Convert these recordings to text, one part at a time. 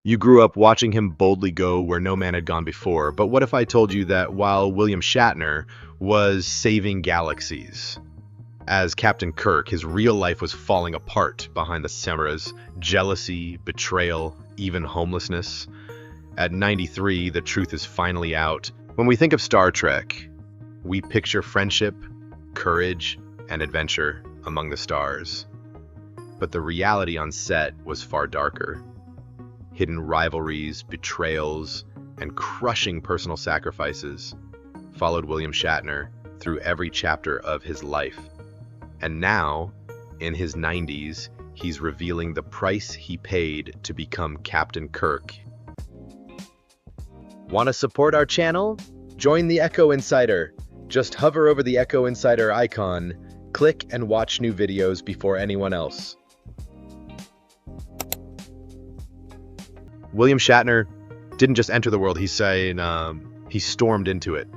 You grew up watching him boldly go where no man had gone before, but what if I told you that while William Shatner was saving galaxies? As Captain Kirk, his real life was falling apart behind the cameras, jealousy, betrayal, even homelessness. At 93, the truth is finally out. When we think of Star Trek, we picture friendship, courage, and adventure among the stars. But the reality on set was far darker. Hidden rivalries, betrayals, and crushing personal sacrifices followed William Shatner through every chapter of his life. And now, in his 90s, he's revealing the price he paid to become Captain Kirk. Want to support our channel? Join the Echo Insider. Just hover over the Echo Insider icon, click and watch new videos before anyone else. William Shatner didn't just enter the world, he stormed into it.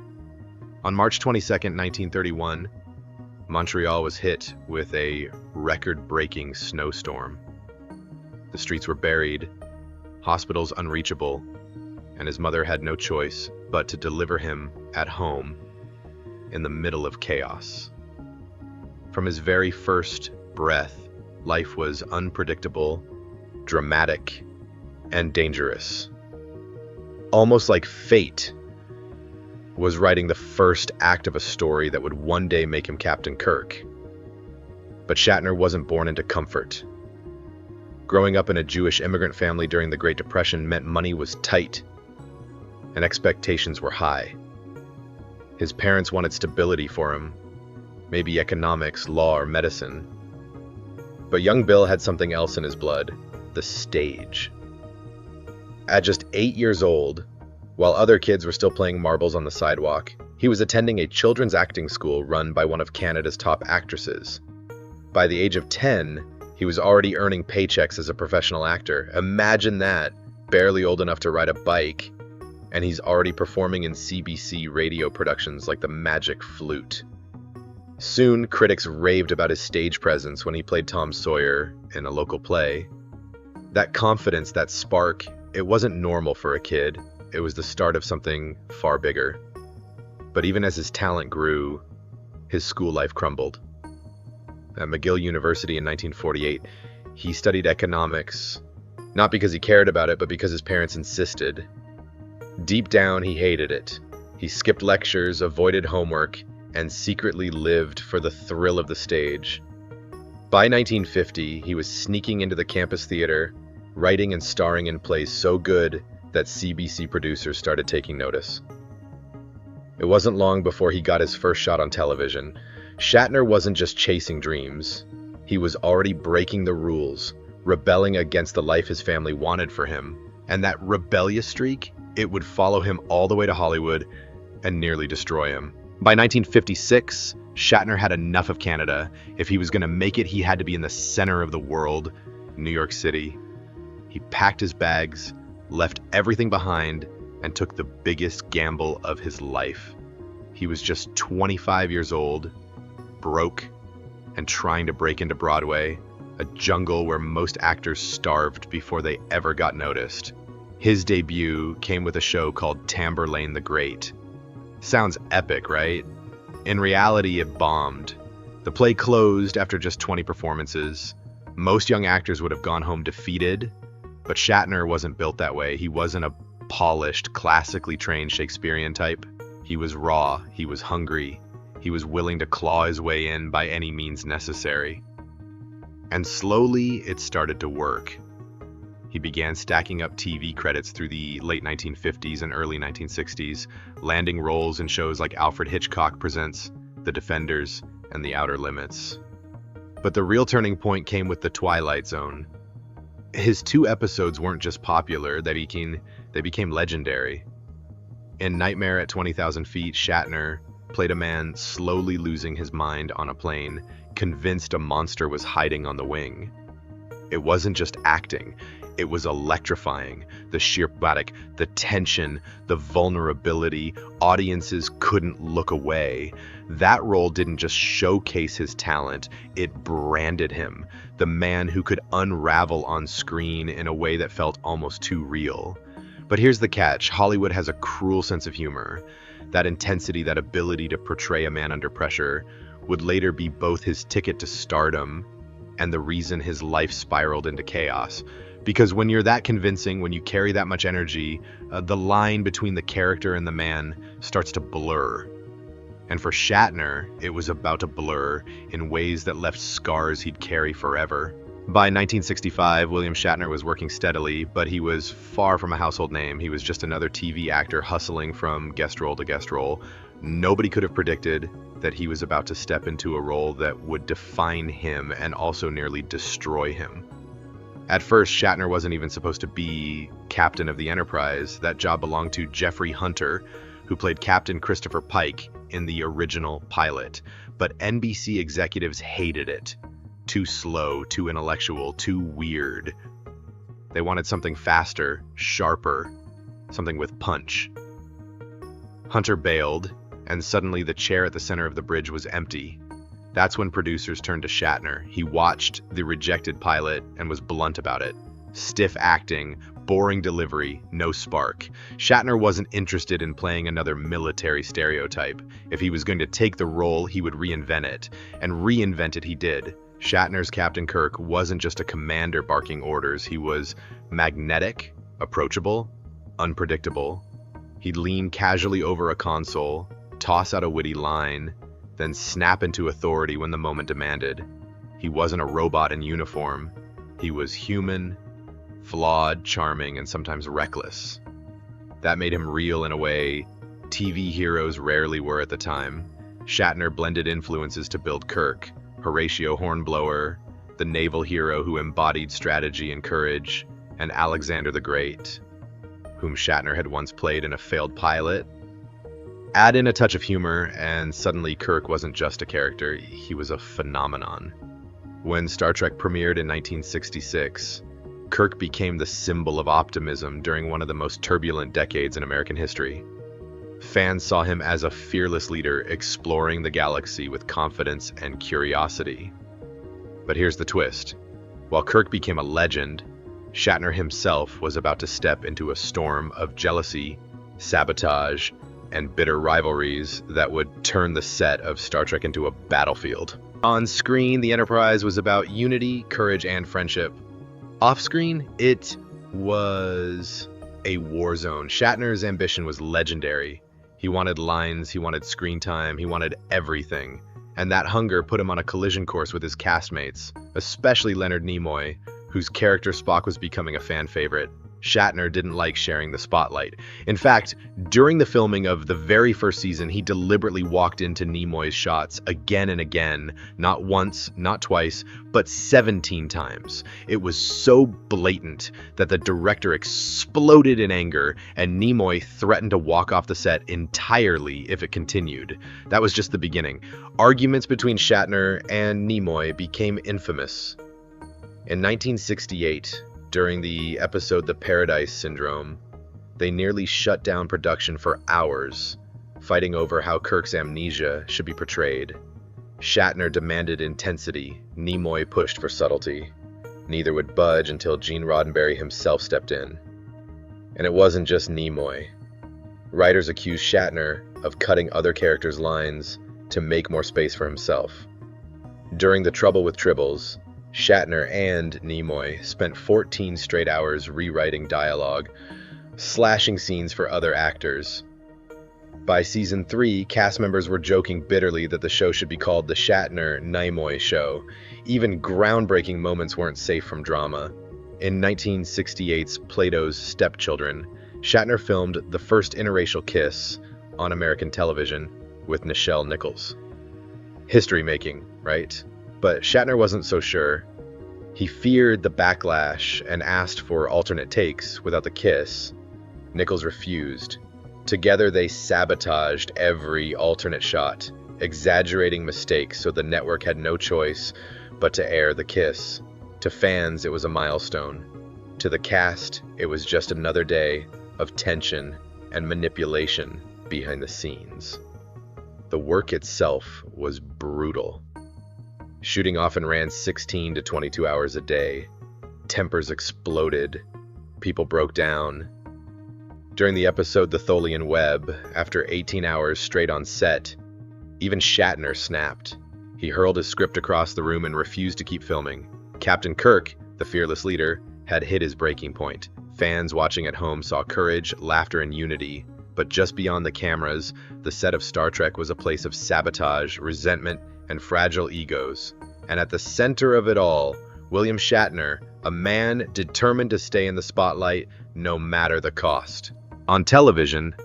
On March 22nd, 1931, Montreal was hit with a record-breaking snowstorm. The streets were buried, hospitals unreachable, and his mother had no choice but to deliver him at home in the middle of chaos. From his very first breath, life was unpredictable, dramatic, and dangerous. Almost like fate was writing the first act of a story that would one day make him Captain Kirk. But Shatner wasn't born into comfort. Growing up in a Jewish immigrant family during the Great Depression meant money was tight and expectations were high. His parents wanted stability for him, maybe economics, law, or medicine. But young Bill had something else in his blood, the stage. At just 8 years old, while other kids were still playing marbles on the sidewalk, he was attending a children's acting school run by one of Canada's top actresses. By the age of 10, he was already earning paychecks as a professional actor. Imagine that, barely old enough to ride a bike, and he's already performing in CBC radio productions like The Magic Flute. Soon, critics raved about his stage presence when he played Tom Sawyer in a local play. That confidence, that spark, it wasn't normal for a kid. It was the start of something far bigger. But even as his talent grew, his school life crumbled. At McGill University in 1948, he studied economics, not because he cared about it, but because his parents insisted. Deep down, he hated it. He skipped lectures, avoided homework, and secretly lived for the thrill of the stage. By 1950, he was sneaking into the campus theater, writing and starring in plays so good that CBC producers started taking notice. It wasn't long before he got his first shot on television. Shatner wasn't just chasing dreams. He was already breaking the rules, rebelling against the life his family wanted for him. And that rebellious streak, it would follow him all the way to Hollywood and nearly destroy him. By 1956, Shatner had enough of Canada. If he was going to make it, he had to be in the center of the world, New York City. He packed his bags, left everything behind, and took the biggest gamble of his life. He was just 25 years old, broke, and trying to break into Broadway, a jungle where most actors starved before they ever got noticed. His debut came with a show called Tamburlaine the Great. Sounds epic, right? In reality, it bombed. The play closed after just 20 performances. Most young actors would have gone home defeated, but Shatner wasn't built that way. He wasn't a polished, classically trained Shakespearean type. He was raw, he was hungry, he was willing to claw his way in by any means necessary. And slowly, it started to work. He began stacking up TV credits through the late 1950s and early 1960s, landing roles in shows like Alfred Hitchcock Presents, The Defenders, and The Outer Limits. But the real turning point came with The Twilight Zone. His 2 episodes weren't just popular, they became legendary. In Nightmare at 20,000 Feet, Shatner played a man slowly losing his mind on a plane, convinced a monster was hiding on the wing. It wasn't just acting, it was electrifying. The sheer dramatic, the tension, the vulnerability, audiences couldn't look away. That role didn't just showcase his talent, it branded him. the man who could unravel on screen in a way that felt almost too real. But here's the catch: Hollywood has a cruel sense of humor. That intensity, that ability to portray a man under pressure, would later be both his ticket to stardom and the reason his life spiraled into chaos. Because when you're that convincing, when you carry that much energy, the line between the character and the man starts to blur. And for Shatner, it was about to blur in ways that left scars he'd carry forever. By 1965, William Shatner was working steadily, but he was far from a household name. He was just another TV actor hustling from guest role to guest role. Nobody could have predicted that he was about to step into a role that would define him and also nearly destroy him. At first, Shatner wasn't even supposed to be captain of the Enterprise. That job belonged to Jeffrey Hunter, who played Captain Christopher Pike in the original pilot. But NBC executives hated it. Too slow, too intellectual, too weird. They wanted something faster, sharper, something with punch. Hunter bailed, and suddenly the chair at the center of the bridge was empty. That's when producers turned to Shatner. He watched the rejected pilot and was blunt about it. Stiff acting, boring delivery, no spark. Shatner wasn't interested in playing another military stereotype. If he was going to take the role, he would reinvent it. And reinvent it he did. Shatner's Captain Kirk wasn't just a commander barking orders. He was magnetic, approachable, unpredictable. He'd lean casually over a console, toss out a witty line, then snap into authority when the moment demanded. He wasn't a robot in uniform. He was human, flawed, charming, and sometimes reckless. That made him real in a way TV heroes rarely were at the time. Shatner blended influences to build Kirk: Horatio Hornblower, the naval hero who embodied strategy and courage, and Alexander the Great, whom Shatner had once played in a failed pilot. Add in a touch of humor, and suddenly Kirk wasn't just a character, he was a phenomenon. When Star Trek premiered in 1966, Kirk became the symbol of optimism during one of the most turbulent decades in American history. Fans saw him as a fearless leader exploring the galaxy with confidence and curiosity. But here's the twist. While Kirk became a legend, Shatner himself was about to step into a storm of jealousy, sabotage, and bitter rivalries that would turn the set of Star Trek into a battlefield. On screen, the Enterprise was about unity, courage, and friendship. Off-screen, it was a war zone. Shatner's ambition was legendary. He wanted lines, he wanted screen time, he wanted everything. And that hunger put him on a collision course with his castmates, especially Leonard Nimoy, whose character Spock was becoming a fan favorite. Shatner didn't like sharing the spotlight. In fact, during the filming of the very first season, he deliberately walked into Nimoy's shots again and again, not once, not twice, but 17 times. It was so blatant that the director exploded in anger, and Nimoy threatened to walk off the set entirely if it continued. That was just the beginning. Arguments between Shatner and Nimoy became infamous. In 1968, during the episode The Paradise Syndrome, they nearly shut down production for hours, fighting over how Kirk's amnesia should be portrayed. Shatner demanded intensity, Nimoy pushed for subtlety. Neither would budge until Gene Roddenberry himself stepped in. And it wasn't just Nimoy. Writers accused Shatner of cutting other characters' lines to make more space for himself. During The Trouble with Tribbles, Shatner and Nimoy spent 14 straight hours rewriting dialogue, slashing scenes for other actors. By season 3, cast members were joking bitterly that the show should be called The Shatner-Nimoy Show. Even groundbreaking moments weren't safe from drama. In 1968's Plato's Stepchildren, Shatner filmed the first interracial kiss on American television with Nichelle Nichols. History-making, right? But Shatner wasn't so sure. He feared the backlash and asked for alternate takes without the kiss. Nichols refused. Together they sabotaged every alternate shot, exaggerating mistakes so the network had no choice but to air the kiss. To fans, it was a milestone. To the cast, it was just another day of tension and manipulation behind the scenes. The work itself was brutal. Shooting often ran 16 to 22 hours a day. Tempers exploded. People broke down. During the episode The Tholian Web, after 18 hours straight on set, even Shatner snapped. He hurled his script across the room and refused to keep filming. Captain Kirk, the fearless leader, had hit his breaking point. Fans watching at home saw courage, laughter, and unity. But just beyond the cameras, the set of Star Trek was a place of sabotage, resentment, and fragile egos. And at the center of it all, William Shatner, a man determined to stay in the spotlight no matter the cost. On television,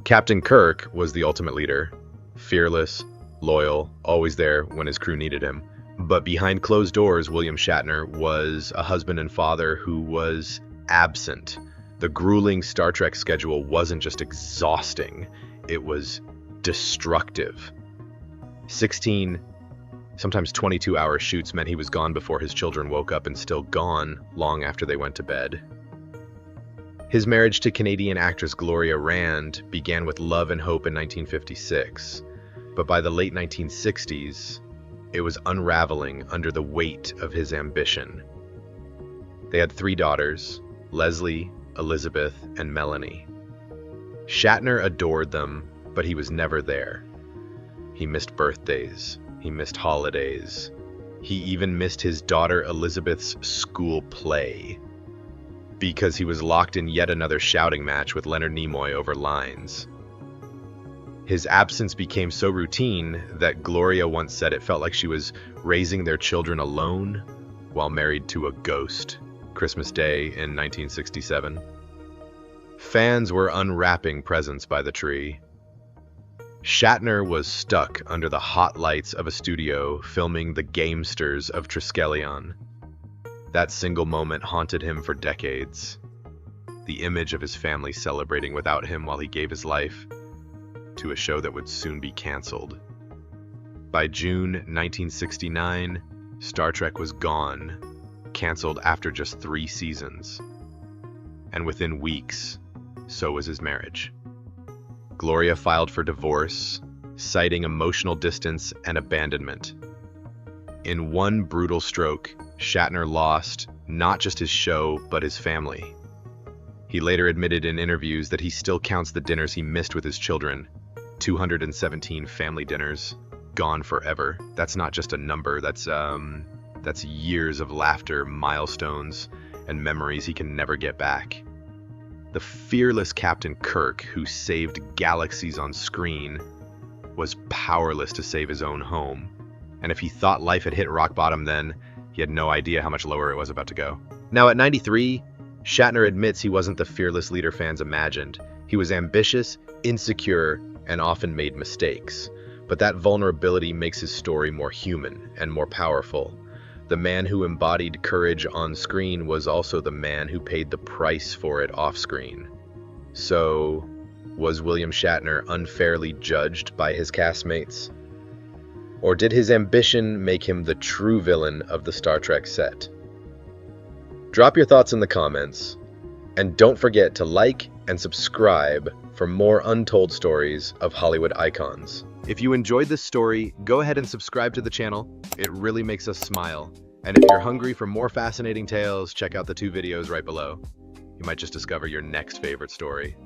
Captain Kirk was the ultimate leader. Fearless, loyal, always there when his crew needed him. But behind closed doors, William Shatner was a husband and father who was absent. The grueling Star Trek schedule wasn't just exhausting, it was destructive. 16, sometimes 22-hour shoots meant he was gone before his children woke up and still gone long after they went to bed. His marriage to Canadian actress Gloria Rand began with love and hope in 1956, but by the late 1960s, it was unraveling under the weight of his ambition. They had 3 daughters, Leslie, Elizabeth, and Melanie. Shatner adored them, but he was never there. He missed birthdays, he missed holidays, he even missed his daughter Elizabeth's school play, because he was locked in yet another shouting match with Leonard Nimoy over lines. His absence became so routine that Gloria once said it felt like she was raising their children alone while married to a ghost. Christmas Day in 1967. Fans were unwrapping presents by the tree. Shatner was stuck under the hot lights of a studio filming The Gamesters of Triskelion. That single moment haunted him for decades. The image of his family celebrating without him while he gave his life to a show that would soon be canceled. By June 1969, Star Trek was gone, canceled after just 3 seasons. And within weeks, so was his marriage. Gloria filed for divorce, citing emotional distance and abandonment. In one brutal stroke, Shatner lost not just his show, but his family. He later admitted in interviews that he still counts the dinners he missed with his children. 217 family dinners, gone forever. That's not just a number, that's years of laughter, milestones, and memories he can never get back. The fearless Captain Kirk, who saved galaxies on screen, was powerless to save his own home. And if he thought life had hit rock bottom then, he had no idea how much lower it was about to go. Now at 93, Shatner admits he wasn't the fearless leader fans imagined. He was ambitious, insecure, and often made mistakes. But that vulnerability makes his story more human and more powerful. The man who embodied courage on screen was also the man who paid the price for it off screen. So, was William Shatner unfairly judged by his castmates? Or did his ambition make him the true villain of the Star Trek set? Drop your thoughts in the comments, and don't forget to like and subscribe for more untold stories of Hollywood icons. If you enjoyed this story, go ahead and subscribe to the channel. It really makes us smile. And if you're hungry for more fascinating tales, check out the 2 videos right below. You might just discover your next favorite story.